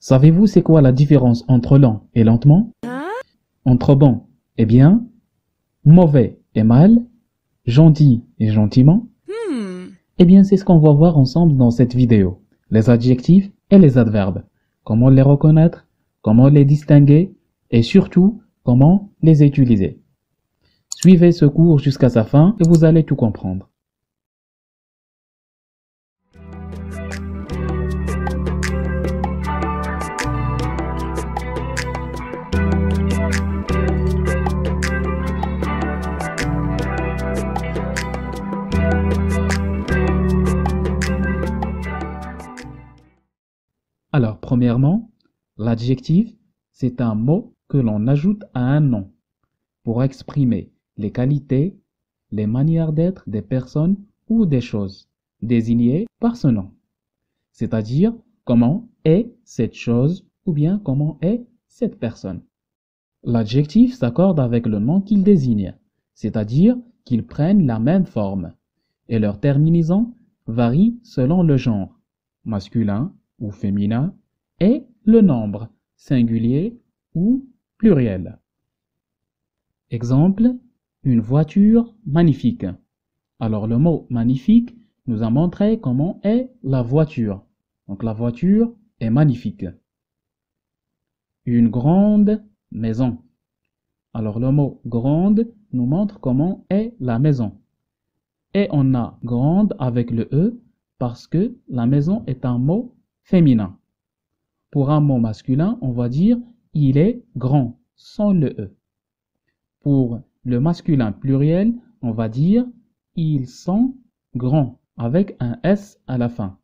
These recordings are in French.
Savez-vous c'est quoi la différence entre lent et lentement? Entre bon et bien, mauvais et mal, gentil et gentiment? Eh bien, c'est ce qu'on va voir ensemble dans cette vidéo. Les adjectifs et les adverbes. Comment les reconnaître, comment les distinguer et surtout, comment les utiliser. Suivez ce cours jusqu'à sa fin et vous allez tout comprendre. Alors, premièrement, l'adjectif, c'est un mot que l'on ajoute à un nom pour exprimer les qualités, les manières d'être des personnes ou des choses désignées par ce nom. C'est-à-dire comment est cette chose ou bien comment est cette personne. L'adjectif s'accorde avec le nom qu'il désigne, c'est-à-dire qu'ils prennent la même forme, et leur terminaison varie selon le genre, masculin ou féminin, et le nombre, singulier ou pluriel. Exemple, une voiture magnifique. Alors le mot magnifique nous a montré comment est la voiture. Donc la voiture est magnifique. Une grande maison. Alors le mot grande nous montre comment est la maison. Et on a grande avec le E parce que la maison est un mot féminin. Pour un mot masculin, on va dire il est grand sans le E. Pour le masculin pluriel, on va dire ils sont grands avec un S à la fin.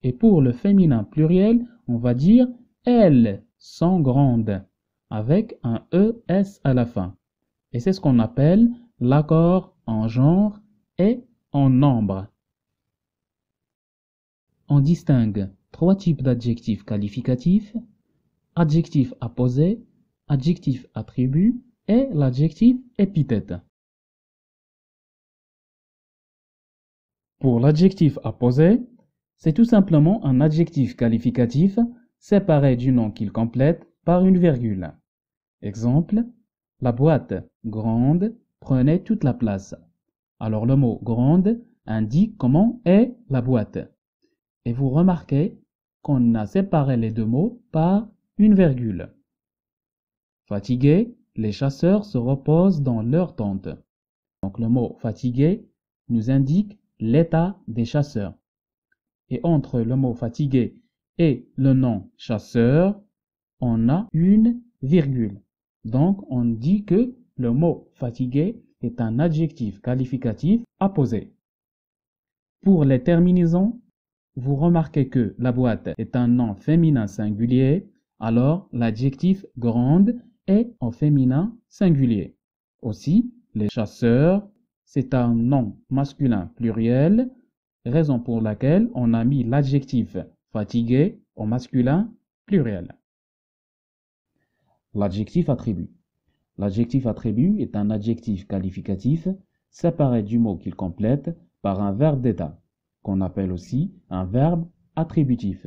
Et pour le féminin pluriel, on va dire elles sont grandes avec un ES à la fin. Et c'est ce qu'on appelle l'accord en genre et en nombre. On distingue trois types d'adjectifs qualificatifs, adjectif apposé, adjectif attribut et l'adjectif épithète. Pour l'adjectif apposé, c'est tout simplement un adjectif qualificatif séparé du nom qu'il complète par une virgule. Exemple, la boîte grande prenait toute la place. Alors le mot grande indique comment est la boîte. Et vous remarquez qu'on a séparé les deux mots par une virgule. Fatigués, les chasseurs se reposent dans leur tente. Donc le mot fatigué nous indique l'état des chasseurs. Et entre le mot fatigué et le nom chasseur, on a une virgule. Donc on dit que le mot fatigué est un adjectif qualificatif apposé. Pour les terminaisons, vous remarquez que la boîte est un nom féminin singulier, alors l'adjectif grande est en féminin singulier. Aussi, les chasseurs, c'est un nom masculin pluriel, raison pour laquelle on a mis l'adjectif fatigué au masculin pluriel. L'adjectif attribut. L'adjectif attribut est un adjectif qualificatif séparé du mot qu'il complète par un verbe d'état, qu'on appelle aussi un verbe attributif,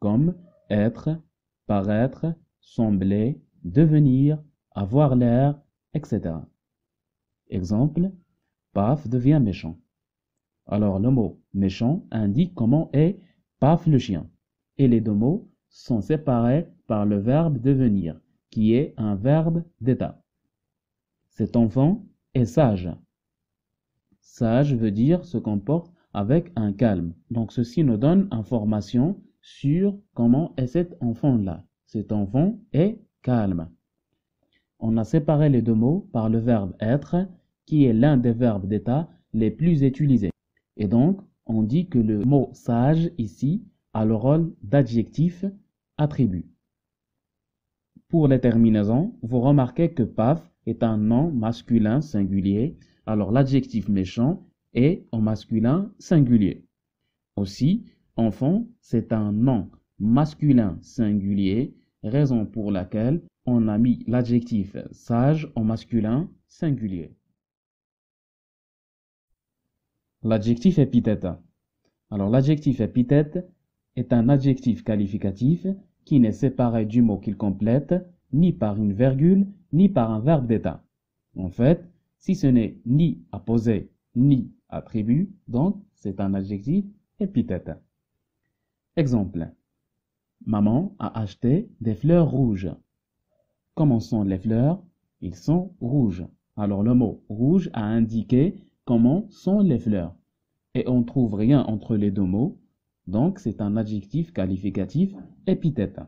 comme être, paraître, sembler, devenir, avoir l'air, etc. Exemple, Paf devient méchant. Alors le mot méchant indique comment est Paf le chien, et les deux mots sont séparés par le verbe devenir, qui est un verbe d'état. Cet enfant est sage. Sage veut dire se comporte avec un calme. Donc ceci nous donne information sur comment est cet enfant-là. Cet enfant est calme. On a séparé les deux mots par le verbe être, qui est l'un des verbes d'état les plus utilisés. Et donc, on dit que le mot sage ici a le rôle d'adjectif attribut. Pour les terminaisons, vous remarquez que paf est un nom masculin singulier, alors l'adjectif méchant est en masculin singulier. Aussi, enfant, c'est un nom masculin singulier, raison pour laquelle on a mis l'adjectif sage en masculin singulier. L'adjectif épithète. Alors l'adjectif épithète est un adjectif qualificatif qui n'est séparé du mot qu'il complète ni par une virgule, ni par un verbe d'état. En fait, si ce n'est ni apposé, ni attribut, donc c'est un adjectif épithète. Exemple. Maman a acheté des fleurs rouges. Comment sont les fleurs? Ils sont rouges. Alors le mot rouge a indiqué comment sont les fleurs. Et on ne trouve rien entre les deux mots, donc c'est un adjectif qualificatif épithète.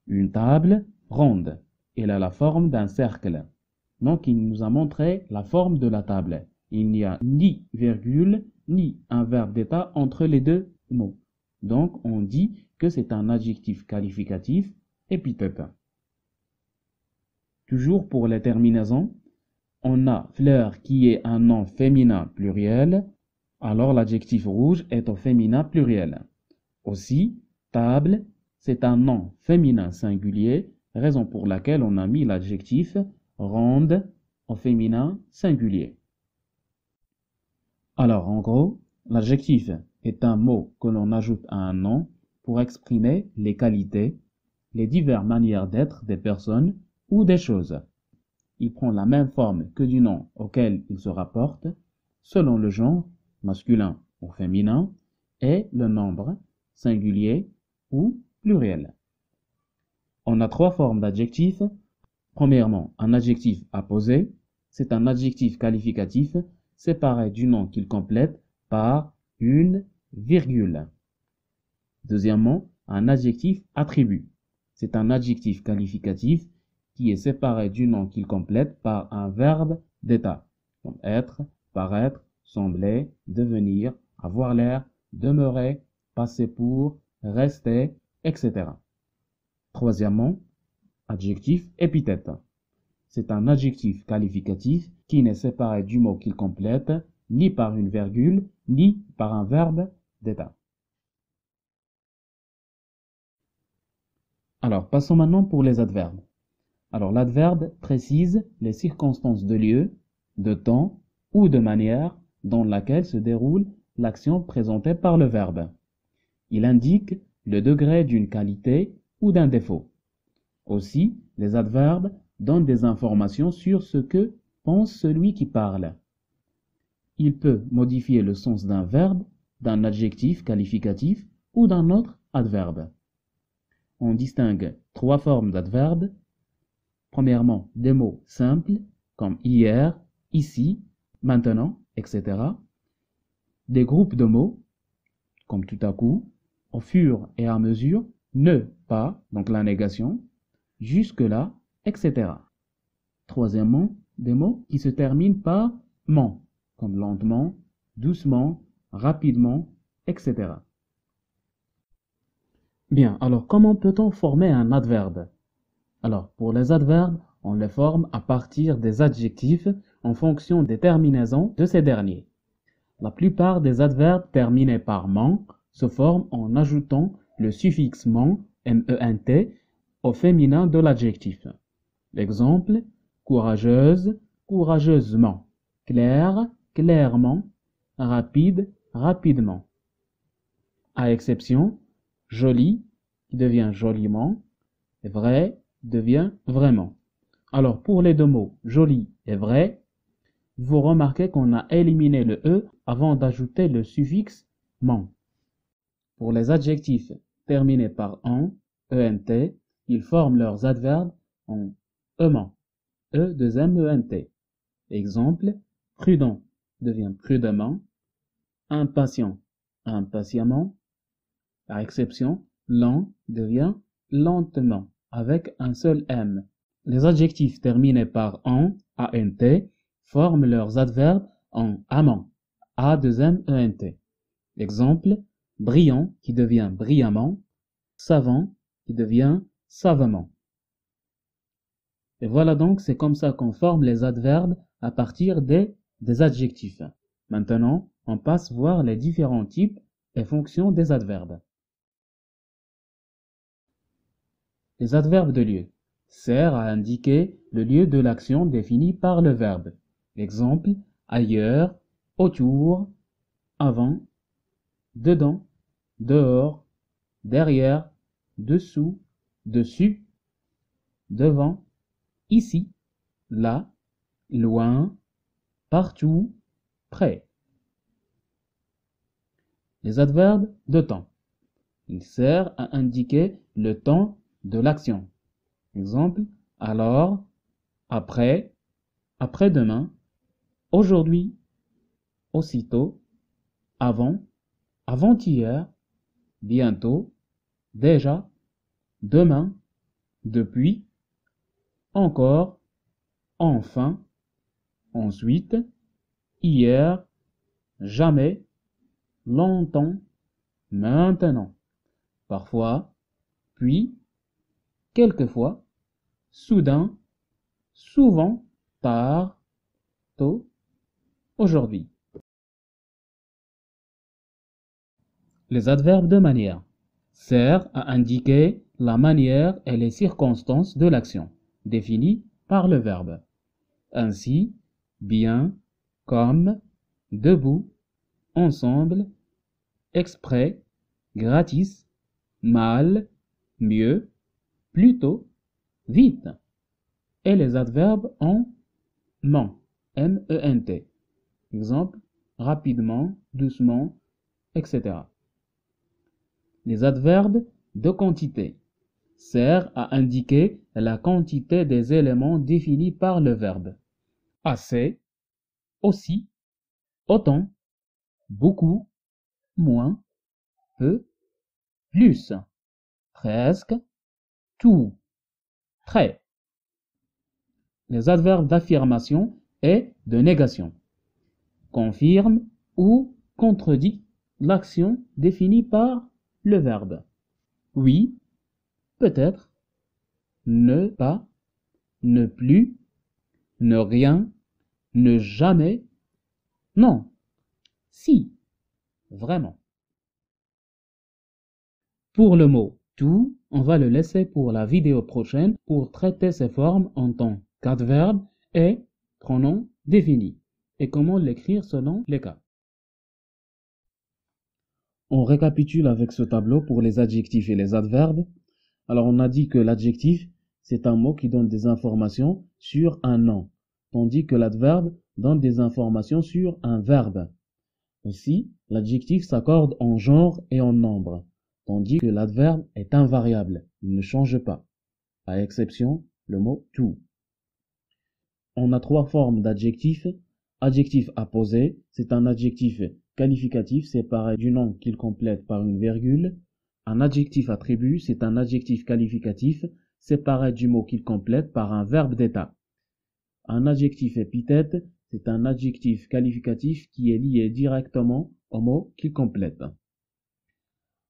Une table ronde. Elle a la forme d'un cercle. Donc il nous a montré la forme de la table. Il n'y a ni virgule, ni un verbe d'état entre les deux mots. Donc on dit que c'est un adjectif qualificatif épithète. Toujours pour les terminaisons, on a fleur qui est un nom féminin pluriel, alors l'adjectif rouge est au féminin pluriel. Aussi, table, c'est un nom féminin singulier, raison pour laquelle on a mis l'adjectif ronde au féminin singulier. Alors, en gros, l'adjectif est un mot que l'on ajoute à un nom pour exprimer les qualités, les diverses manières d'être des personnes ou des choses. Il prend la même forme que du nom auquel il se rapporte, selon le genre, masculin ou féminin, et le nombre, singulier ou pluriel. On a trois formes d'adjectifs. Premièrement, un adjectif apposé, c'est un adjectif qualificatif séparé du nom qu'il complète par une virgule. Deuxièmement, un adjectif attribut, c'est un adjectif qualificatif qui est séparé du nom qu'il complète par un verbe d'état, comme être, paraître, sembler, devenir, avoir l'air, demeurer, passer pour, rester, etc. Troisièmement, adjectif épithète. C'est un adjectif qualificatif qui n'est séparé du mot qu'il complète ni par une virgule, ni par un verbe d'état. Alors, passons maintenant pour les adverbes. Alors, l'adverbe précise les circonstances de lieu, de temps ou de manière dans laquelle se déroule l'action présentée par le verbe. Il indique le degré d'une qualité ou d'un défaut. Aussi, les adverbes donnent des informations sur ce que pense celui qui parle. Il peut modifier le sens d'un verbe, d'un adjectif qualificatif ou d'un autre adverbe. On distingue trois formes d'adverbes. Premièrement, des mots simples comme hier, ici, maintenant, etc. Des groupes de mots comme tout à coup, au fur et à mesure, ne pas, donc la négation, jusque-là, etc. Troisièmement, des mots qui se terminent par ment, comme lentement, doucement, rapidement, etc. Bien, alors comment peut-on former un adverbe? Alors, pour les adverbes, on les forme à partir des adjectifs en fonction des terminaisons de ces derniers. La plupart des adverbes terminés par ment se forment en ajoutant le suffixe ment, ment, au féminin de l'adjectif. L'exemple, courageuse, courageusement, clair, clairement, rapide, rapidement. À exception, joli, qui devient joliment, vrai, devient vraiment. Alors, pour les deux mots joli et vrai, vous remarquez qu'on a éliminé le E avant d'ajouter le suffixe ment. Pour les adjectifs terminés par en, ent, ils forment leurs adverbes en ement, E2MENT. Exemple, prudent devient prudemment, impatient, impatiemment. Par exception, lent devient lentement, avec un seul M. Les adjectifs terminés par en, ant, forment leurs adverbes en amant, A2MENT. Exemple, brillant qui devient brillamment, savant qui devient savamment. Et voilà donc, c'est comme ça qu'on forme les adverbes à partir des adjectifs. Maintenant, on passe voir les différents types et fonctions des adverbes. Les adverbes de lieu servent à indiquer le lieu de l'action définie par le verbe. Exemple, ailleurs, autour, avant, dedans, dehors, derrière, dessous, dessus, devant, ici, là, loin, partout, près. Les adverbes de temps. Il sert à indiquer le temps de l'action. Exemple, alors, après, après-demain, aujourd'hui, aussitôt, avant, avant-hier, bientôt, déjà, demain, depuis, encore, enfin, ensuite, hier, jamais, longtemps, maintenant, parfois, puis, quelquefois, soudain, souvent, tard, tôt, aujourd'hui. Les adverbes de manière servent à indiquer la manière et les circonstances de l'action, définies par le verbe. Ainsi, bien, comme, debout, ensemble, exprès, gratis, mal, mieux, plutôt, vite. Et les adverbes en ment, M-E-N-T. Exemple, rapidement, doucement, etc. Les adverbes de quantité servent à indiquer la quantité des éléments définis par le verbe. Assez, aussi, autant, beaucoup, moins, peu, plus, presque, tout, très. Les adverbes d'affirmation et de négation confirment ou contredisent l'action définie par le verbe. Oui, peut-être, ne pas, ne plus, ne rien, ne jamais, non, si, vraiment. Pour le mot tout, on va le laisser pour la vidéo prochaine pour traiter ses formes en tant qu'adverbe et pronom défini et comment l'écrire selon les cas. On récapitule avec ce tableau pour les adjectifs et les adverbes. Alors on a dit que l'adjectif, c'est un mot qui donne des informations sur un nom, tandis que l'adverbe donne des informations sur un verbe. Aussi, l'adjectif s'accorde en genre et en nombre, tandis que l'adverbe est invariable, il ne change pas, à exception le mot tout. On a trois formes d'adjectifs. Adjectif apposé, c'est un adjectif qualificatif séparé du nom qu'il complète par une virgule. Un adjectif attribut, c'est un adjectif qualificatif séparé du mot qu'il complète par un verbe d'état. Un adjectif épithète, c'est un adjectif qualificatif qui est lié directement au mot qu'il complète.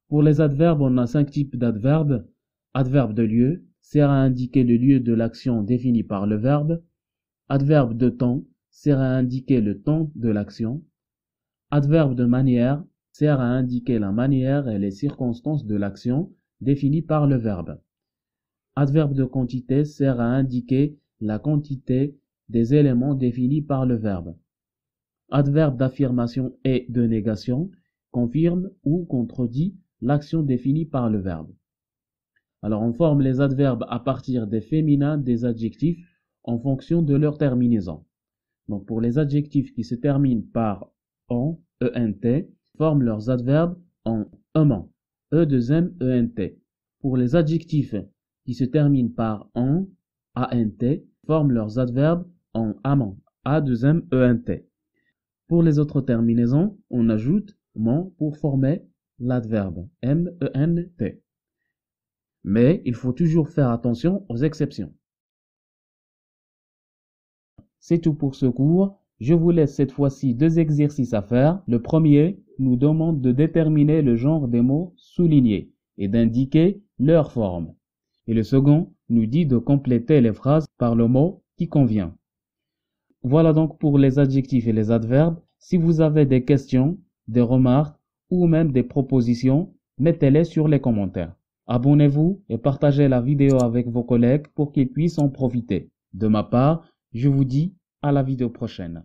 Pour les adverbes, on a 5 types d'adverbes. Adverbe de lieu sert à indiquer le lieu de l'action définie par le verbe. Adverbe de temps sert à indiquer le temps de l'action. Adverbe de manière sert à indiquer la manière et les circonstances de l'action définies par le verbe. Adverbe de quantité sert à indiquer la quantité des éléments définis par le verbe. Adverbe d'affirmation et de négation confirme ou contredit l'action définie par le verbe. Alors on forme les adverbes à partir des féminins des adjectifs en fonction de leur terminaison. Donc pour les adjectifs qui se terminent par en, ENT, forment leurs adverbes en ement, E2M-ENT. Pour les adjectifs qui se terminent par en, ANT, forment leurs adverbes en amant, A2M-ENT. Pour les autres terminaisons, on ajoute ment pour former l'adverbe, MENT. Mais il faut toujours faire attention aux exceptions. C'est tout pour ce cours. Je vous laisse cette fois-ci 2 exercices à faire. Le premier nous demande de déterminer le genre des mots soulignés et d'indiquer leur forme. Et le second nous dit de compléter les phrases par le mot qui convient. Voilà donc pour les adjectifs et les adverbes. Si vous avez des questions, des remarques ou même des propositions, mettez-les sur les commentaires. Abonnez-vous et partagez la vidéo avec vos collègues pour qu'ils puissent en profiter. De ma part, je vous dis à la vidéo prochaine.